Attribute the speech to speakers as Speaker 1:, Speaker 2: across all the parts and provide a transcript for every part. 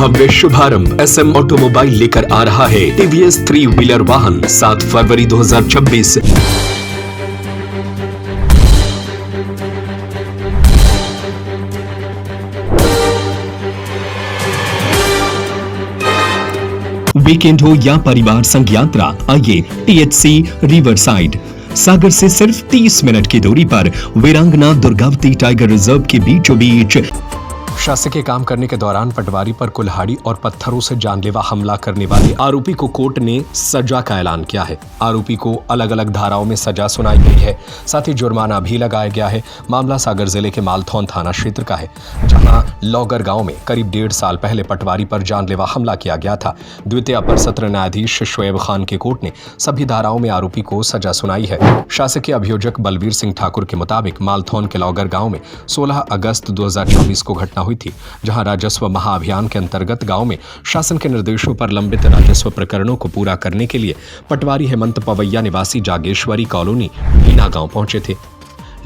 Speaker 1: भव्य शुभारंभ SM automobile लेकर आ रहा है TVS 3 व्हीलर वाहन 7 फरवरी 2026। वीकेंड हो या परिवार संग यात्रा, आइए THC रिवरसाइड। सागर से सिर्फ 30 मिनट की दूरी पर वीरांगना दुर्गावती टाइगर रिजर्व के बीचों बीच शासकीय काम करने के दौरान पटवारी पर कुल्हाड़ी और पत्थरों से जानलेवा हमला करने वाले आरोपी को कोर्ट ने सजा का ऐलान किया है। आरोपी को अलग अलग धाराओं में सजा सुनाई गई है, साथ ही जुर्माना भी लगाया गया है। मामला सागर जिले के मालथौन थाना क्षेत्र का है, जहां लौगर गांव में करीब 1.5 साल पहले पटवारी पर जानलेवा हमला किया गया था। द्वितीय अपर सत्र न्यायाधीश शोएब खान की कोर्ट ने सभी धाराओं में आरोपी को सजा सुनाई है। शासकीय अभियोजक बलवीर सिंह ठाकुर के मुताबिक मालथौन के लौगर गाँव में 16 अगस्त 2024 को घटना हुई थी, जहां राजस्व महाअभियान के अंतर्गत गांव में शासन के निर्देशों पर लंबित राजस्व प्रकरणों को पूरा करने के लिए पटवारी हेमंत पवैया निवासी जागेश्वरी कॉलोनी मीना गांव पहुंचे थे।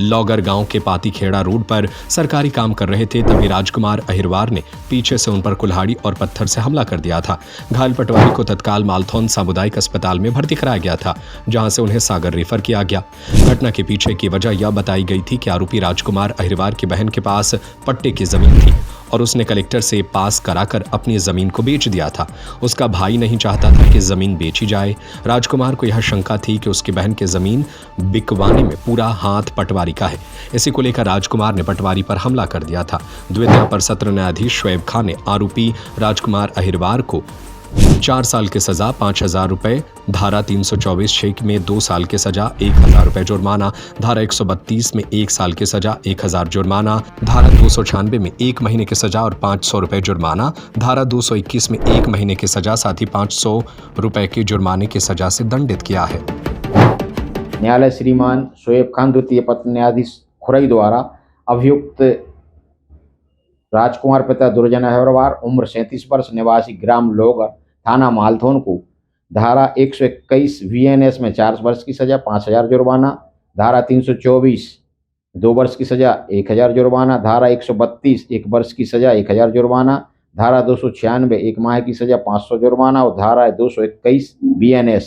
Speaker 1: लौगर गांव के पातीखेड़ा रोड पर सरकारी काम कर रहे थे, तभी राजकुमार अहिरवार ने पीछे से उन पर कुल्हाड़ी और पत्थर से हमला कर दिया था। घायल पटवारी को तत्काल मालथौन सामुदायिक अस्पताल में भर्ती कराया गया था, जहां से उन्हें सागर रेफर किया गया। घटना के पीछे की वजह यह बताई गई थी कि आरोपी राजकुमार अहिरवार की बहन के पास पट्टे की जमीन थी और उसने कलेक्टर से पास कराकर अपनी जमीन को बेच दिया था। उसका भाई नहीं चाहता था कि जमीन बेची जाए। राजकुमार को यह शंका थी कि उसकी बहन की जमीन बिकवाने में पूरा हाथ पटवारी का है। इसी को लेकर राजकुमार ने पटवारी पर हमला कर दिया था। द्वितीय अपर सत्र न्यायाधीश शोएब खान ने आरोपी राजकुमार अहिरवार को 4 साल की सजा, 5,000 रुपए, धारा 324(6) में 2 साल की सजा, 1,000 रुपए जुर्माना, धारा 132 में 1 साल की सजा, 1,000 जुर्माना, धारा 296 में 1 महीने की सजा और 500 रुपए जुर्माना, धारा 221 में 1 महीने की सजा, साथ ही 500 रुपए के जुर्माने की सजा से दंडित किया है।
Speaker 2: न्यायालय श्रीमान शोएब खान द्वितीय पत्र न्यायाधीश खुरई द्वारा अभियुक्त राजकुमार पिता दुर्जन अहिरवार उम्र 37 वर्ष निवासी ग्राम लौगर थाना मालथौन को धारा 121 VNS में 4 वर्ष की सजा, 5,000 जुर्माना, धारा 324 2 वर्ष की सजा, 1,000 जुर्माना, धारा 132 1 वर्ष की सजा, 1,000 जुर्माना, धारा 296 1 माह की सजा, 500 जुर्माना और धारा 221 VNS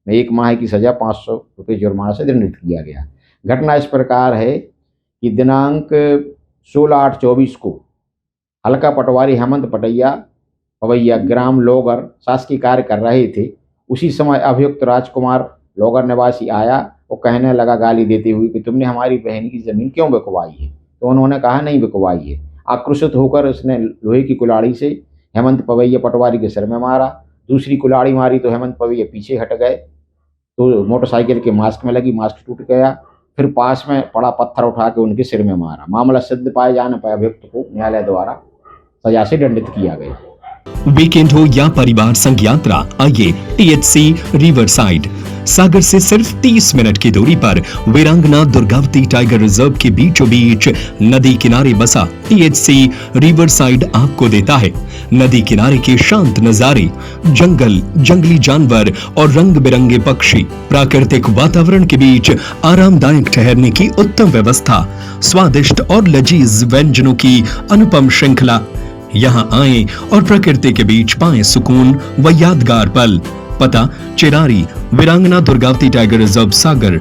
Speaker 2: में 1 माह की सजा, 500 रुपये जुर्माना से दंडित किया गया। घटना इस प्रकार है कि दिनांक 16/8/24 को हल्का पटवारी हेमंत पवैया ग्राम लौगर शासकीय कार्य कर रहे थे। उसी समय अभियुक्त राजकुमार लौगर निवासी आया और कहने लगा गाली देते हुए कि तुमने हमारी बहन की ज़मीन क्यों बिकवाई है। तो उन्होंने कहा नहीं बिकवाई है। आक्रोशित होकर उसने लोहे की कुल्हाड़ी से हेमंत पवैया पटवारी के सिर में मारा। दूसरी कुल्हाड़ी मारी तो हेमंत पवैया पीछे हट गए, तो मोटरसाइकिल के मास्क में लगी, मास्क टूट गया। फिर पास में पड़ा पत्थर उठा के उनके सिर में मारा। मामला सिद्ध पाए जाने पर अभियुक्त को न्यायालय द्वारा सजा से दंडित किया गया।
Speaker 1: वीकेंड हो या परिवार संग यात्रा, आइए THC रिवरसाइड। सागर से सिर्फ 30 मिनट की दूरी पर वीरांगना दुर्गावती टाइगर रिजर्व के बीचों बीच नदी किनारे बसा THC रिवरसाइड आपको देता है नदी किनारे के शांत नजारे, जंगल, जंगली जानवर और रंग बिरंगे पक्षी, प्राकृतिक वातावरण के बीच आरामदायक ठहरने की उत्तम व्यवस्था, स्वादिष्ट और लजीज व्यंजनों की अनुपम श्रृंखला। यहाँ आए और प्रकृति के बीच पाएं सुकून व यादगार पल। पता चिरारी वीरांगना दुर्गावती टाइगर रिजर्व सागर।